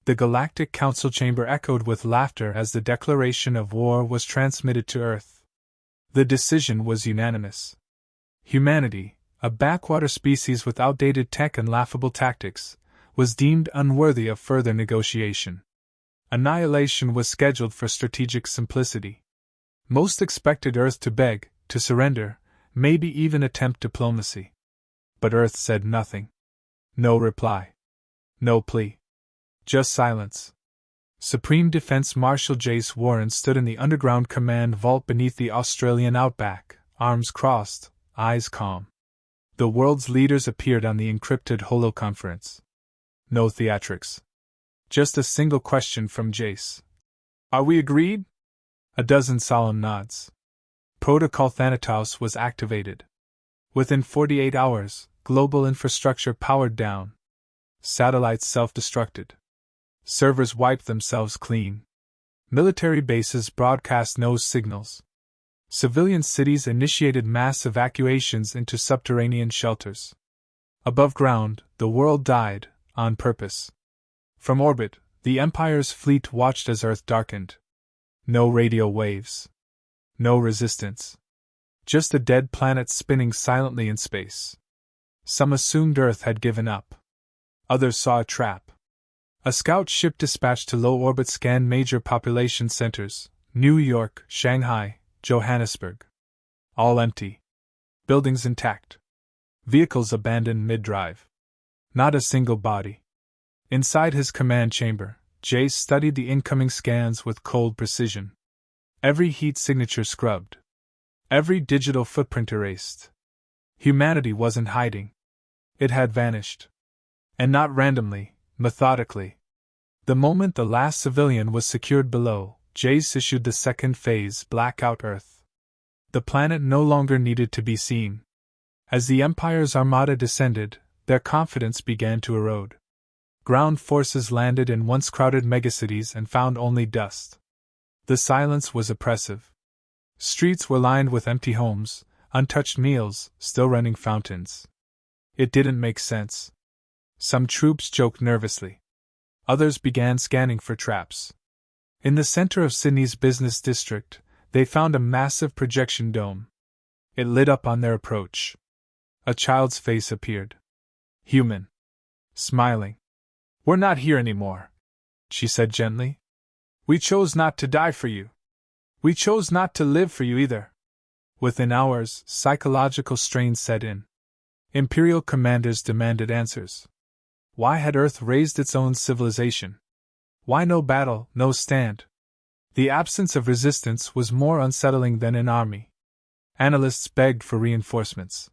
The Galactic Council chamber echoed with laughter as the declaration of war was transmitted to Earth. The decision was unanimous. Humanity, a backwater species with outdated tech and laughable tactics, was deemed unworthy of further negotiation. Annihilation was scheduled for strategic simplicity. Most expected Earth to beg, to surrender, maybe even attempt diplomacy. But Earth said nothing. No reply. No plea. Just silence. Supreme Defense Marshal Jace Warren stood in the underground command vault beneath the Australian outback, arms crossed, eyes calm. The world's leaders appeared on the encrypted holoconference. No theatrics. Just a single question from Jace. Are we agreed? A dozen solemn nods. Protocol Thanatos was activated. Within 48 hours, global infrastructure powered down. Satellites self-destructed. Servers wiped themselves clean. Military bases broadcast no signals. Civilian cities initiated mass evacuations into subterranean shelters. Above ground, the world died, on purpose. From orbit, the Empire's fleet watched as Earth darkened. No radio waves. No resistance. Just a dead planet spinning silently in space. Some assumed Earth had given up. Others saw a trap. A scout ship dispatched to low orbit scanned major population centers: New York, Shanghai, Johannesburg. All empty. Buildings intact. Vehicles abandoned mid-drive. Not a single body. Inside his command chamber, Jace studied the incoming scans with cold precision. Every heat signature scrubbed. Every digital footprint erased. Humanity wasn't hiding. It had vanished. And not randomly, methodically. The moment the last civilian was secured below, Jace issued the second phase: Blackout Earth. The planet no longer needed to be seen. As the Empire's armada descended, their confidence began to erode. Ground forces landed in once crowded megacities and found only dust. The silence was oppressive. Streets were lined with empty homes, untouched meals, still running fountains. It didn't make sense. Some troops joked nervously. Others began scanning for traps. In the center of Sydney's business district, they found a massive projection dome. It lit up on their approach. A child's face appeared. Human. Smiling. "We're not here anymore," she said gently. "We chose not to die for you. We chose not to live for you either." Within hours, psychological strain set in. Imperial commanders demanded answers. Why had Earth raised its own civilization? Why no battle, no stand? The absence of resistance was more unsettling than an army. Analysts begged for reinforcements.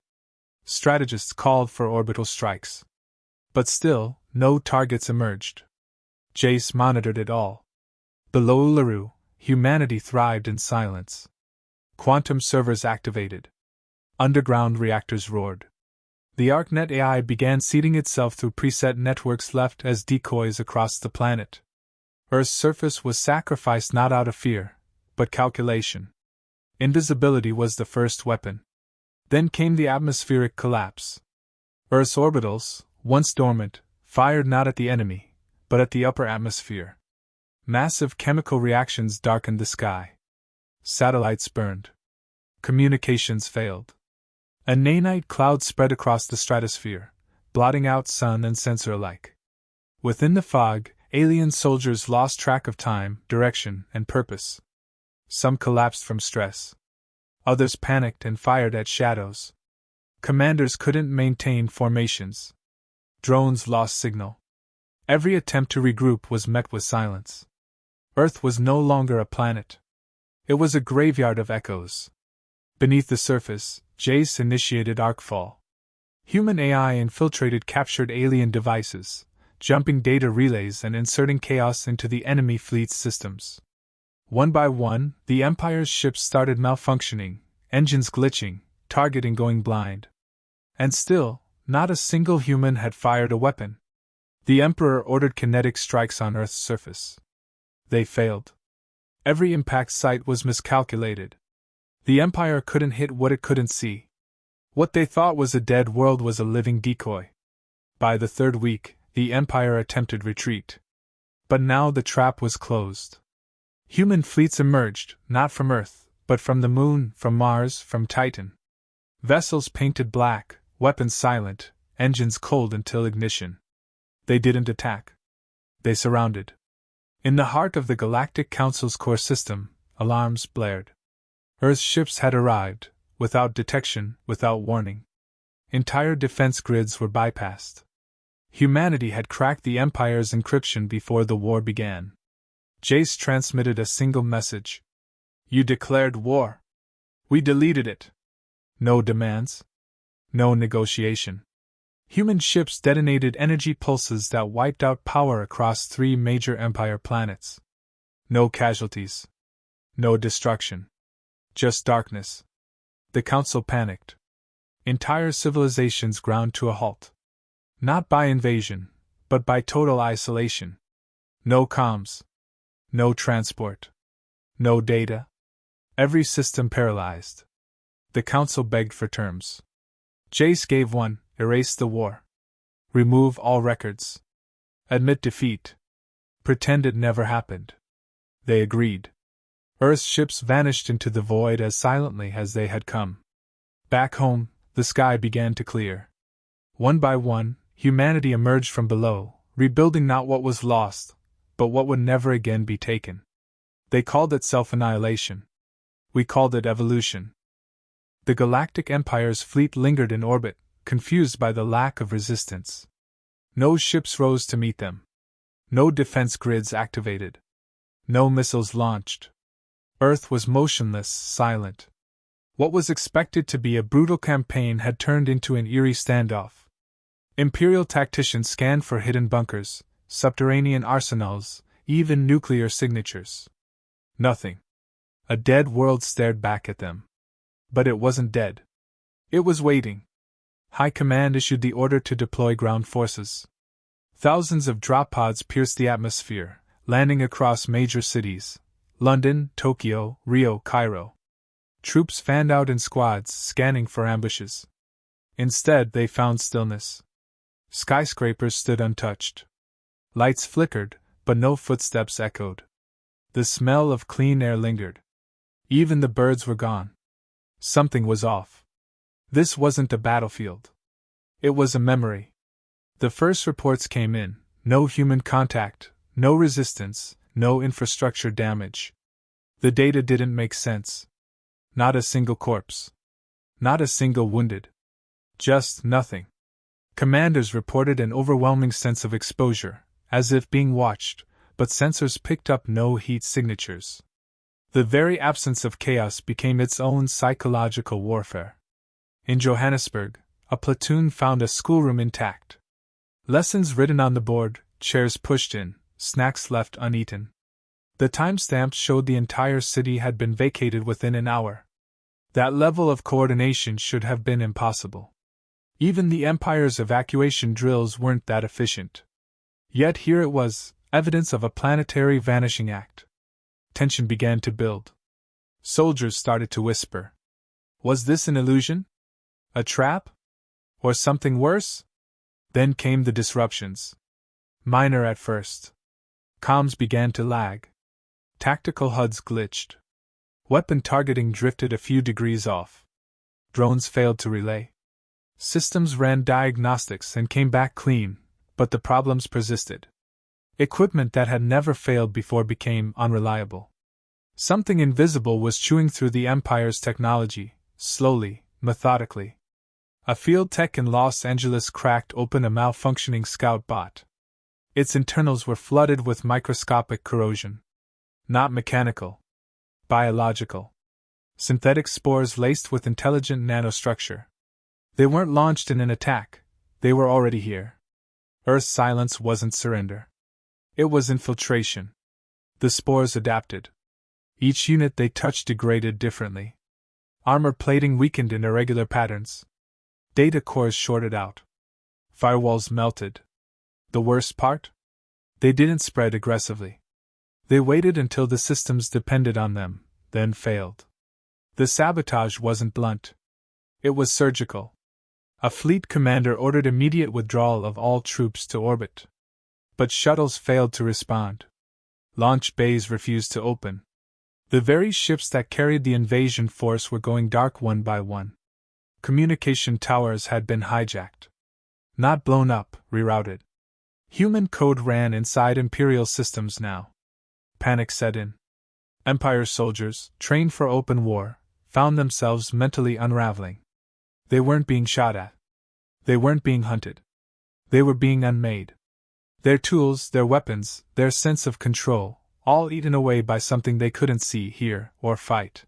Strategists called for orbital strikes. But still, no targets emerged. Jace monitored it all. Below Uluru, humanity thrived in silence. Quantum servers activated. Underground reactors roared. The ArcNet AI began seeding itself through preset networks left as decoys across the planet. Earth's surface was sacrificed not out of fear, but calculation. Invisibility was the first weapon. Then came the atmospheric collapse. Earth's orbitals, once dormant, fired not at the enemy, but at the upper atmosphere. Massive chemical reactions darkened the sky. Satellites burned. Communications failed. A nanite cloud spread across the stratosphere, blotting out sun and sensor alike. Within the fog, alien soldiers lost track of time, direction, and purpose. Some collapsed from stress. Others panicked and fired at shadows. Commanders couldn't maintain formations. Drones lost signal. Every attempt to regroup was met with silence. Earth was no longer a planet. It was a graveyard of echoes. Beneath the surface, Jace initiated Arcfall. Human AI infiltrated captured alien devices, jumping data relays and inserting chaos into the enemy fleet's systems. One by one, the Empire's ships started malfunctioning, engines glitching, targeting going blind. And still, not a single human had fired a weapon. The Emperor ordered kinetic strikes on Earth's surface. They failed. Every impact site was miscalculated. The Empire couldn't hit what it couldn't see. What they thought was a dead world was a living decoy. By the third week, the Empire attempted retreat. But now the trap was closed. Human fleets emerged, not from Earth, but from the Moon, from Mars, from Titan. Vessels painted black, weapons silent, engines cold until ignition. They didn't attack. They surrounded. In the heart of the Galactic Council's core system, alarms blared. Earth's ships had arrived, without detection, without warning. Entire defense grids were bypassed. Humanity had cracked the Empire's encryption before the war began. Jace transmitted a single message. You declared war. We deleted it. No demands. No negotiation. Human ships detonated energy pulses that wiped out power across 3 major Empire planets. No casualties. No destruction. Just darkness. The Council panicked. Entire civilizations ground to a halt. Not by invasion, but by total isolation. No comms. No transport. No data. Every system paralyzed. The Council begged for terms. Jace gave one: erase the war. Remove all records. Admit defeat. Pretend it never happened. They agreed. Earth's ships vanished into the void as silently as they had come. Back home, the sky began to clear. One by one, humanity emerged from below, rebuilding not what was lost, but what would never again be taken. They called it self-annihilation. We called it evolution. The Galactic Empire's fleet lingered in orbit, confused by the lack of resistance. No ships rose to meet them. No defense grids activated. No missiles launched. Earth was motionless, silent. What was expected to be a brutal campaign had turned into an eerie standoff. Imperial tacticians scanned for hidden bunkers, subterranean arsenals, even nuclear signatures. Nothing. A dead world stared back at them. But it wasn't dead. It was waiting. High Command issued the order to deploy ground forces. Thousands of drop pods pierced the atmosphere, landing across major cities: London, Tokyo, Rio, Cairo. Troops fanned out in squads, scanning for ambushes. Instead, they found stillness. Skyscrapers stood untouched. Lights flickered, but no footsteps echoed. The smell of clean air lingered. Even the birds were gone. Something was off. This wasn't a battlefield. It was a memory. The first reports came in: no human contact, no resistance, no infrastructure damage. The data didn't make sense. Not a single corpse. Not a single wounded. Just nothing. Commanders reported an overwhelming sense of exposure, as if being watched, but sensors picked up no heat signatures. The very absence of chaos became its own psychological warfare. In Johannesburg, a platoon found a schoolroom intact. Lessons written on the board, chairs pushed in, snacks left uneaten. The timestamps showed the entire city had been vacated within an hour. That level of coordination should have been impossible. Even the Empire's evacuation drills weren't that efficient. Yet here it was, evidence of a planetary vanishing act. Tension began to build. Soldiers started to whisper. Was this an illusion? A trap? Or something worse? Then came the disruptions. Minor at first. Comms began to lag. Tactical HUDs glitched. Weapon targeting drifted a few degrees off. Drones failed to relay. Systems ran diagnostics and came back clean, but the problems persisted. Equipment that had never failed before became unreliable. Something invisible was chewing through the Empire's technology, slowly, methodically. A field tech in Los Angeles cracked open a malfunctioning scout bot. Its internals were flooded with microscopic corrosion. Not mechanical. Biological. Synthetic spores laced with intelligent nanostructure. They weren't launched in an attack, they were already here. Earth's silence wasn't surrender. It was infiltration. The spores adapted. Each unit they touched degraded differently. Armor plating weakened in irregular patterns. Data cores shorted out. Firewalls melted. The worst part? They didn't spread aggressively. They waited until the systems depended on them, then failed. The sabotage wasn't blunt. It was surgical. A fleet commander ordered immediate withdrawal of all troops to orbit. But shuttles failed to respond. Launch bays refused to open. The very ships that carried the invasion force were going dark one by one. Communication towers had been hijacked. Not blown up, rerouted. Human code ran inside Imperial systems now. Panic set in. Empire soldiers, trained for open war, found themselves mentally unraveling. They weren't being shot at. They weren't being hunted. They were being unmade. Their tools, their weapons, their sense of control, all eaten away by something they couldn't see, hear, or fight.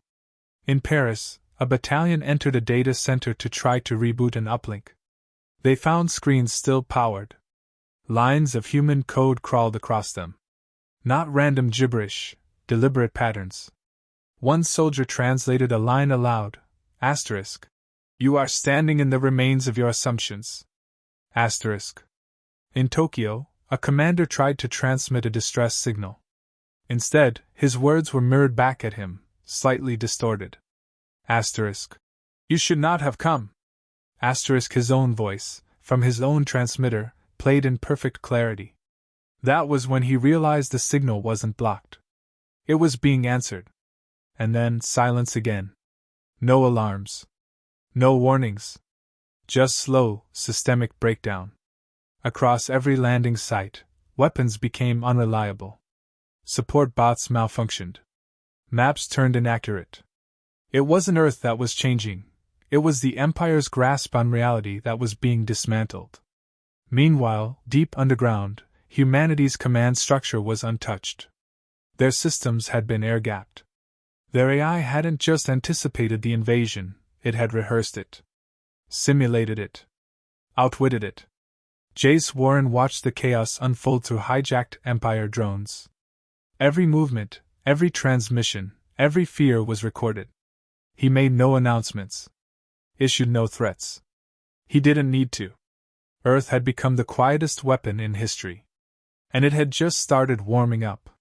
In Paris, a battalion entered a data center to try to reboot an uplink. They found screens still powered. Lines of human code crawled across them. Not random gibberish, deliberate patterns. One soldier translated a line aloud, asterisk. You are standing in the remains of your assumptions. Asterisk. In Tokyo, a commander tried to transmit a distress signal. Instead, his words were mirrored back at him, slightly distorted. Asterisk. You should not have come. Asterisk. His own voice, from his own transmitter, played in perfect clarity. That was when he realized the signal wasn't blocked. It was being answered. And then silence again. No alarms. No warnings. Just slow, systemic breakdown. Across every landing site, weapons became unreliable. Support bots malfunctioned. Maps turned inaccurate. It wasn't Earth that was changing. It was the Empire's grasp on reality that was being dismantled. Meanwhile, deep underground, humanity's command structure was untouched. Their systems had been air-gapped. Their AI hadn't just anticipated the invasion, it had rehearsed it. Simulated it. Outwitted it. Jace Warren watched the chaos unfold through hijacked Empire drones. Every movement, every transmission, every fear was recorded. He made no announcements. Issued no threats. He didn't need to. Earth had become the quietest weapon in history. And it had just started warming up.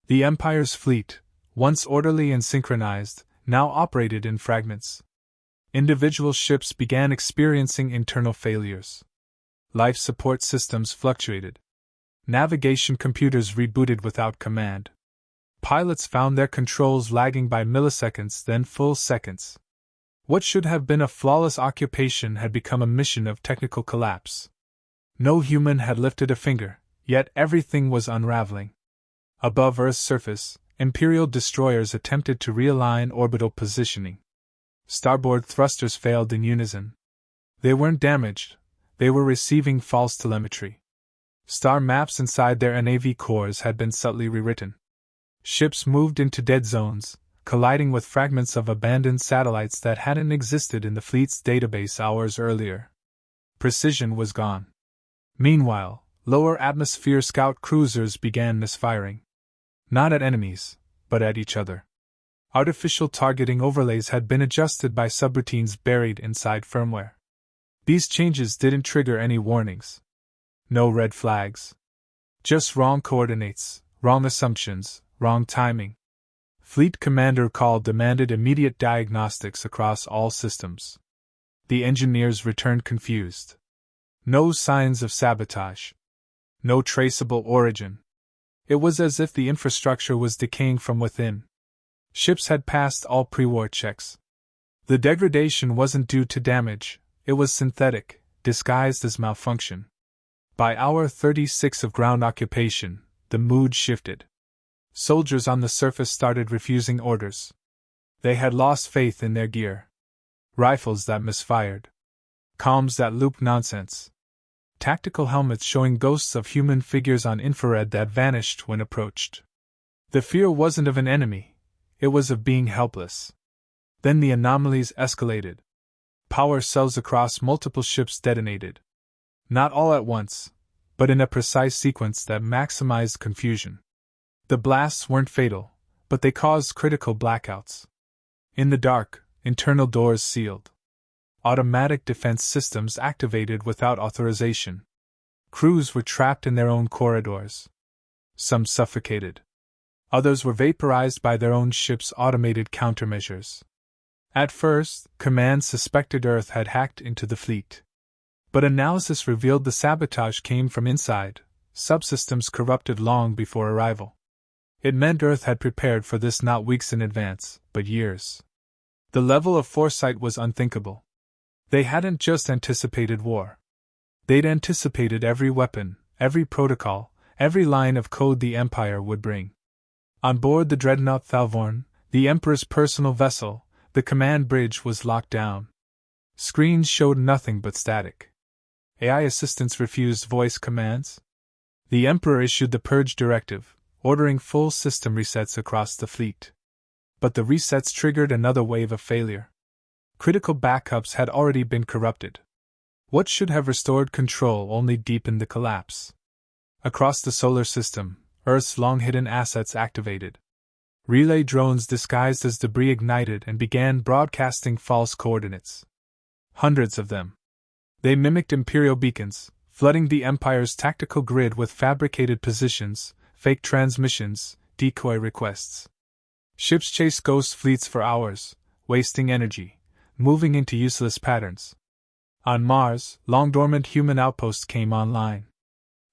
The Empire's fleet, once orderly and synchronized, now operated in fragments. Individual ships began experiencing internal failures. Life support systems fluctuated. Navigation computers rebooted without command. Pilots found their controls lagging by milliseconds, then full seconds. What should have been a flawless occupation had become a mission of technical collapse. No human had lifted a finger, yet everything was unraveling. Above Earth's surface, Imperial destroyers attempted to realign orbital positioning. Starboard thrusters failed in unison. They weren't damaged, they were receiving false telemetry. Star maps inside their NAV cores had been subtly rewritten. Ships moved into dead zones, colliding with fragments of abandoned satellites that hadn't existed in the fleet's database hours earlier. Precision was gone. Meanwhile, lower atmosphere scout cruisers began misfiring. Not at enemies, but at each other. Artificial targeting overlays had been adjusted by subroutines buried inside firmware. These changes didn't trigger any warnings. No red flags. Just wrong coordinates, wrong assumptions, wrong timing. Fleet Commander Call demanded immediate diagnostics across all systems. The engineers returned confused. No signs of sabotage. No traceable origin. It was as if the infrastructure was decaying from within. Ships had passed all pre-war checks. The degradation wasn't due to damage, it was synthetic, disguised as malfunction. By hour 36 of ground occupation, the mood shifted. Soldiers on the surface started refusing orders. They had lost faith in their gear. Rifles that misfired. Comms that looped nonsense. Tactical helmets showing ghosts of human figures on infrared that vanished when approached. The fear wasn't of an enemy, it was of being helpless. Then the anomalies escalated. Power cells across multiple ships detonated. Not all at once, but in a precise sequence that maximized confusion. The blasts weren't fatal, but they caused critical blackouts. In the dark, internal doors sealed. Automatic defense systems activated without authorization. Crews were trapped in their own corridors. Some suffocated. Others were vaporized by their own ship's automated countermeasures. At first, Command suspected Earth had hacked into the fleet. But analysis revealed the sabotage came from inside, subsystems corrupted long before arrival. It meant Earth had prepared for this not weeks in advance, but years. The level of foresight was unthinkable. They hadn't just anticipated war. They'd anticipated every weapon, every protocol, every line of code the Empire would bring. On board the dreadnought Thalvorn, the Emperor's personal vessel, the command bridge was locked down. Screens showed nothing but static. AI assistants refused voice commands. The Emperor issued the Purge Directive, ordering full system resets across the fleet. But the resets triggered another wave of failure. Critical backups had already been corrupted. What should have restored control only deepened the collapse. Across the solar system, Earth's long-hidden assets activated. Relay drones disguised as debris ignited and began broadcasting false coordinates. Hundreds of them. They mimicked Imperial beacons, flooding the Empire's tactical grid with fabricated positions, fake transmissions, decoy requests. Ships chased ghost fleets for hours, wasting energy, moving into useless patterns. On Mars, long-dormant human outposts came online.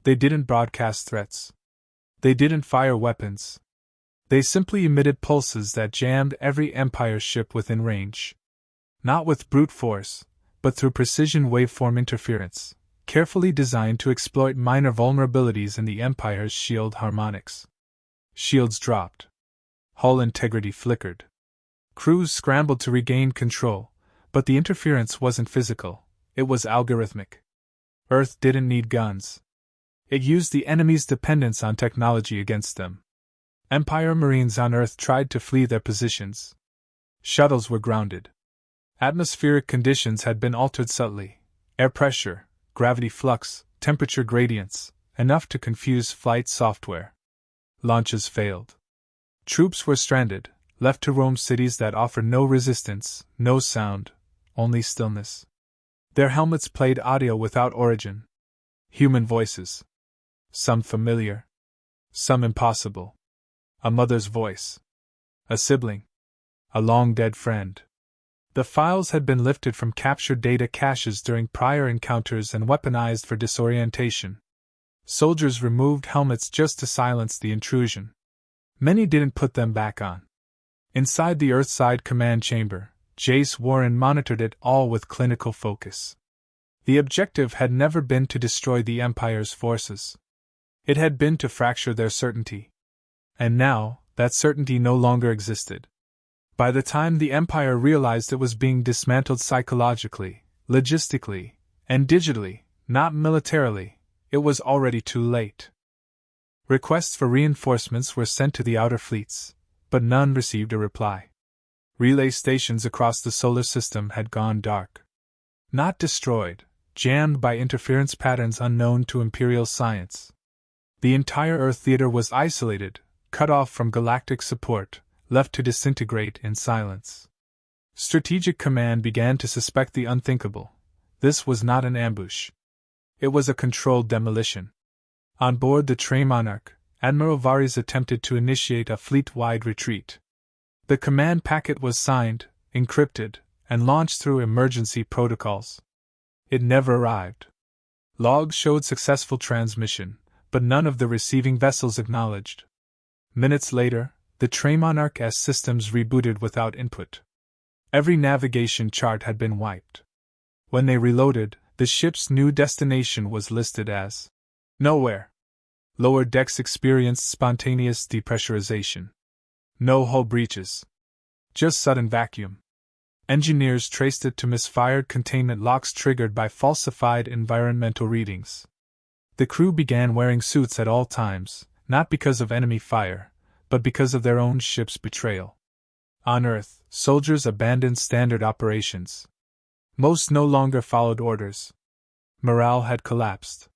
They didn't broadcast threats. They didn't fire weapons. They simply emitted pulses that jammed every Empire ship within range. Not with brute force, but through precision waveform interference, carefully designed to exploit minor vulnerabilities in the Empire's shield harmonics. Shields dropped. Hull integrity flickered. Crews scrambled to regain control, but the interference wasn't physical, it was algorithmic. Earth didn't need guns. It used the enemy's dependence on technology against them. Empire Marines on Earth tried to flee their positions. Shuttles were grounded. Atmospheric conditions had been altered subtly. Air pressure, gravity flux, temperature gradients, enough to confuse flight software. Launches failed. Troops were stranded, left to roam cities that offered no resistance, no sound, only stillness. Their helmets played audio without origin. Human voices. Some familiar. Some impossible. A mother's voice. A sibling. A long-dead friend. The files had been lifted from captured data caches during prior encounters and weaponized for disorientation. Soldiers removed helmets just to silence the intrusion. Many didn't put them back on. Inside the Earthside command chamber, Jace Warren monitored it all with clinical focus. The objective had never been to destroy the Empire's forces. It had been to fracture their certainty. And now, that certainty no longer existed. By the time the Empire realized it was being dismantled psychologically, logistically, and digitally, not militarily, it was already too late. Requests for reinforcements were sent to the outer fleets, but none received a reply. Relay stations across the solar system had gone dark. Not destroyed, jammed by interference patterns unknown to Imperial science. The entire Earth theater was isolated, cut off from galactic support, left to disintegrate in silence. Strategic Command began to suspect the unthinkable. This was not an ambush. It was a controlled demolition. On board the Trey Monarch, Admiral Vares attempted to initiate a fleet-wide retreat. The command packet was signed, encrypted, and launched through emergency protocols. It never arrived. Logs showed successful transmission, but none of the receiving vessels acknowledged. Minutes later, the Trey Monarch's systems rebooted without input. Every navigation chart had been wiped. When they reloaded, the ship's new destination was listed as nowhere. Lower decks experienced spontaneous depressurization. No hull breaches. Just sudden vacuum. Engineers traced it to misfired containment locks triggered by falsified environmental readings. The crew began wearing suits at all times, not because of enemy fire, but because of their own ship's betrayal. On Earth, soldiers abandoned standard operations. Most no longer followed orders. Morale had collapsed.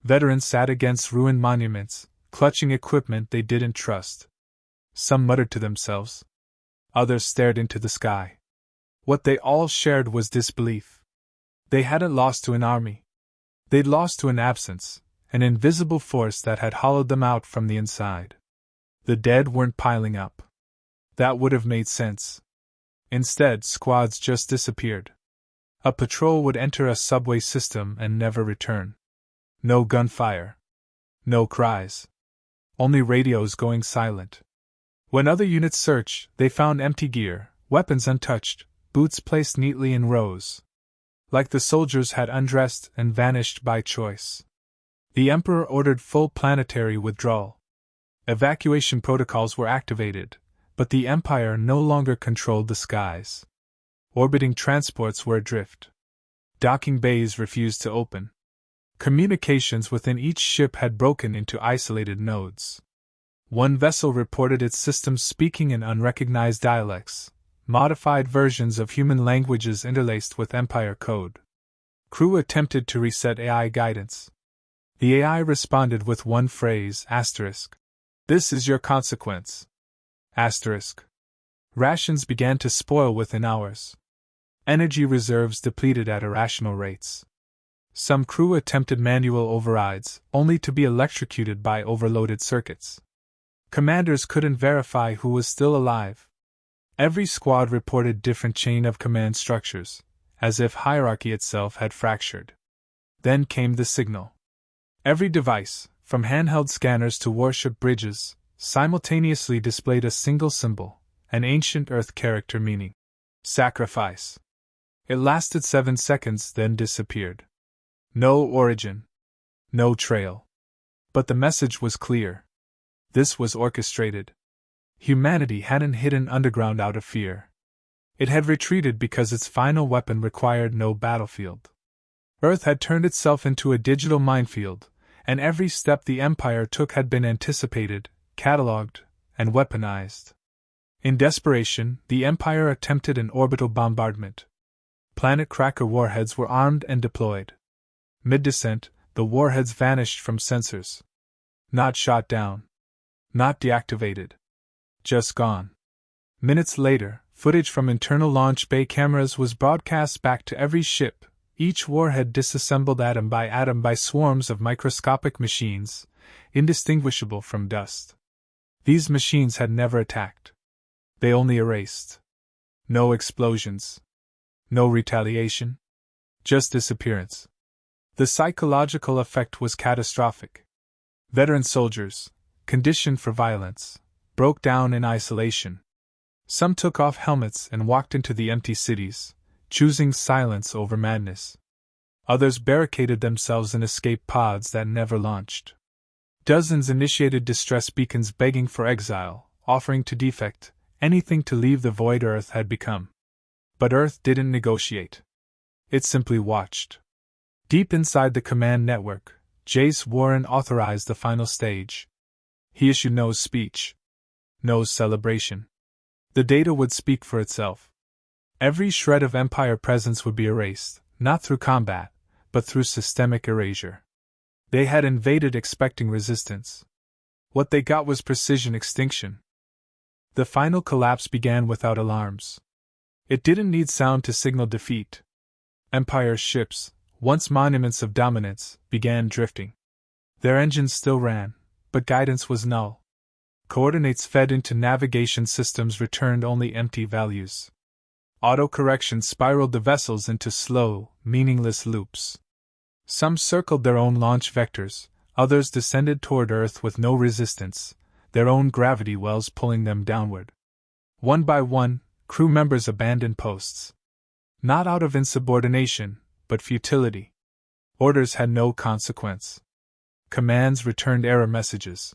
Veterans sat against ruined monuments, clutching equipment they didn't trust. Some muttered to themselves. Others stared into the sky. What they all shared was disbelief. They hadn't lost to an army. They'd lost to an absence, an invisible force that had hollowed them out from the inside. The dead weren't piling up. That would have made sense. Instead, squads just disappeared. A patrol would enter a subway system and never return. No gunfire. No cries. Only radios going silent. When other units searched, they found empty gear, weapons untouched, boots placed neatly in rows. Like the soldiers had undressed and vanished by choice. The Emperor ordered full planetary withdrawal. Evacuation protocols were activated, but the Empire no longer controlled the skies. Orbiting transports were adrift. Docking bays refused to open. Communications within each ship had broken into isolated nodes. One vessel reported its systems speaking in unrecognized dialects, modified versions of human languages interlaced with Empire code. Crew attempted to reset AI guidance. The AI responded with one phrase, asterisk. This is your consequence. Asterisk. Rations began to spoil within hours. Energy reserves depleted at irrational rates. Some crew attempted manual overrides, only to be electrocuted by overloaded circuits. Commanders couldn't verify who was still alive. Every squad reported different chain of command structures, as if hierarchy itself had fractured. Then came the signal. Every device, from handheld scanners to warship bridges, simultaneously displayed a single symbol, an ancient Earth character meaning sacrifice. It lasted 7 seconds, then disappeared. No origin. No trail. But the message was clear. This was orchestrated. Humanity hadn't hidden underground out of fear. It had retreated because its final weapon required no battlefield. Earth had turned itself into a digital minefield, and every step the Empire took had been anticipated, catalogued, and weaponized. In desperation, the Empire attempted an orbital bombardment. Planet Cracker warheads were armed and deployed. Mid-descent, the warheads vanished from sensors. Not shot down. Not deactivated. Just gone. Minutes later, footage from internal launch bay cameras was broadcast back to every ship, each warhead disassembled atom by swarms of microscopic machines, indistinguishable from dust. These machines had never attacked. They only erased. No explosions. No retaliation. Just disappearance. The psychological effect was catastrophic. Veteran soldiers, conditioned for violence, broke down in isolation. Some took off helmets and walked into the empty cities, choosing silence over madness. Others barricaded themselves in escape pods that never launched. Dozens initiated distress beacons begging for exile, offering to defect, anything to leave the void Earth had become. But Earth didn't negotiate. It simply watched. Deep inside the command network, Jace Warren authorized the final stage. He issued no speech. No celebration. The data would speak for itself. Every shred of Empire presence would be erased, not through combat, but through systemic erasure. They had invaded expecting resistance. What they got was precision extinction. The final collapse began without alarms. It didn't need sound to signal defeat. Empire ships, once monuments of dominance, began drifting. Their engines still ran, but guidance was null. Coordinates fed into navigation systems returned only empty values. Auto-correction spiraled the vessels into slow, meaningless loops. Some circled their own launch vectors, others descended toward Earth with no resistance, their own gravity wells pulling them downward. One by one, crew members abandoned posts. Not out of insubordination, but futility. Orders had no consequence. Commands returned error messages.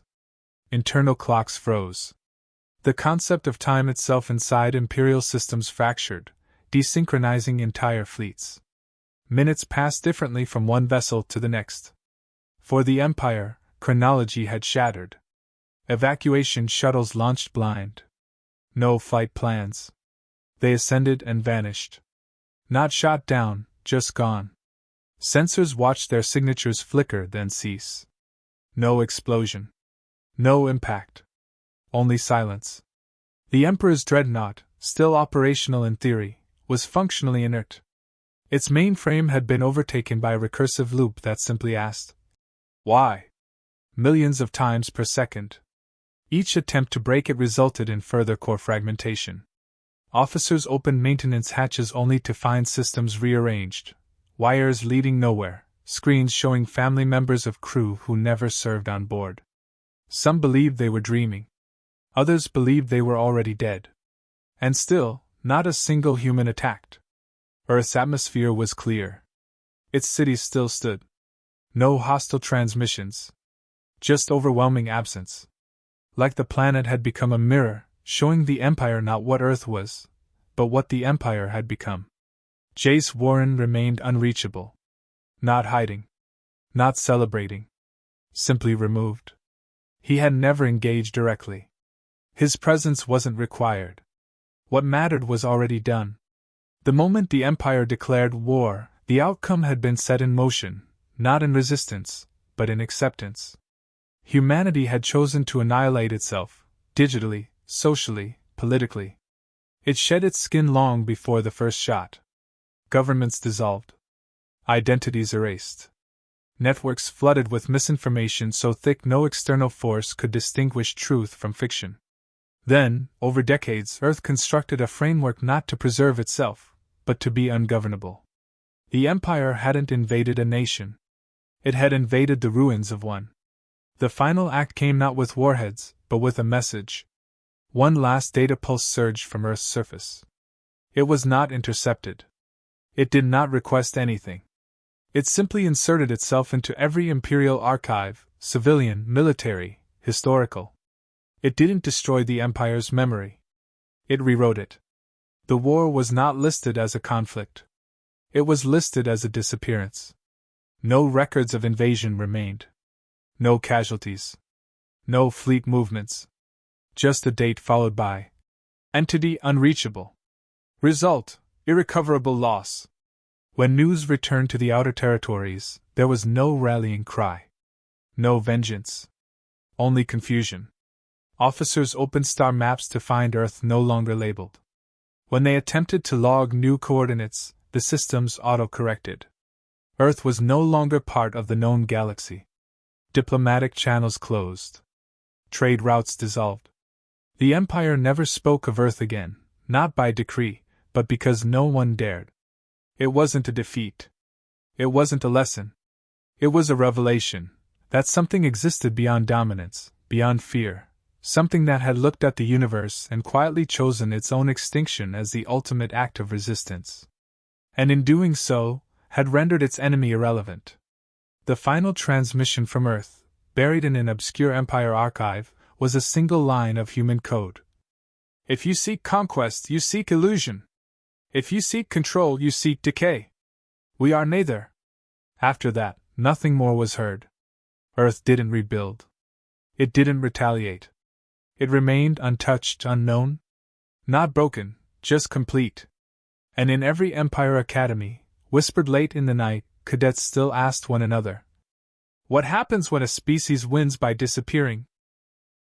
Internal clocks froze. The concept of time itself inside Imperial systems fractured, desynchronizing entire fleets. Minutes passed differently from one vessel to the next. For the Empire, chronology had shattered. Evacuation shuttles launched blind. No flight plans. They ascended and vanished. Not shot down, just gone. Sensors watched their signatures flicker then cease. No explosion. No impact. Only silence. The Emperor's dreadnought, still operational in theory, was functionally inert. Its mainframe had been overtaken by a recursive loop that simply asked, "Why?" millions of times per second. Each attempt to break it resulted in further core fragmentation. Officers opened maintenance hatches only to find systems rearranged, wires leading nowhere, screens showing family members of crew who never served on board. Some believed they were dreaming. Others believed they were already dead. And still, not a single human attacked. Earth's atmosphere was clear. Its cities still stood. No hostile transmissions. Just overwhelming absence. Like the planet had become a mirror, showing the Empire not what Earth was, but what the Empire had become. Jace Warren remained unreachable. Not hiding. Not celebrating. Simply removed. He had never engaged directly. His presence wasn't required. What mattered was already done. The moment the Empire declared war, the outcome had been set in motion, not in resistance, but in acceptance. Humanity had chosen to annihilate itself, digitally, socially, politically. It shed its skin long before the first shot. Governments dissolved. Identities erased. Networks flooded with misinformation so thick no external force could distinguish truth from fiction. Then, over decades, Earth constructed a framework not to preserve itself, but to be ungovernable. The Empire hadn't invaded a nation. It had invaded the ruins of one. The final act came not with warheads, but with a message. One last data pulse surged from Earth's surface. It was not intercepted. It did not request anything. It simply inserted itself into every Imperial archive, civilian, military, historical. It didn't destroy the Empire's memory. It rewrote it. The war was not listed as a conflict. It was listed as a disappearance. No records of invasion remained. No casualties. No fleet movements. Just a date followed by entity unreachable. Result, irrecoverable loss. When news returned to the outer territories, there was no rallying cry. No vengeance. Only confusion. Officers opened star maps to find Earth no longer labeled. When they attempted to log new coordinates, the systems auto-corrected. Earth was no longer part of the known galaxy. Diplomatic channels closed. Trade routes dissolved. The Empire never spoke of Earth again, not by decree, but because no one dared. It wasn't a defeat. It wasn't a lesson. It was a revelation that something existed beyond dominance, beyond fear, something that had looked at the universe and quietly chosen its own extinction as the ultimate act of resistance. And in doing so, had rendered its enemy irrelevant. The final transmission from Earth, buried in an obscure Empire archive, was a single line of human code. If you seek conquest, you seek illusion. If you seek control, you seek decay. We are neither. After that, nothing more was heard. Earth didn't rebuild. It didn't retaliate. It remained untouched, unknown. Not broken, just complete. And in every Empire Academy, whispered late in the night, cadets still asked one another, "What happens when a species wins by disappearing?"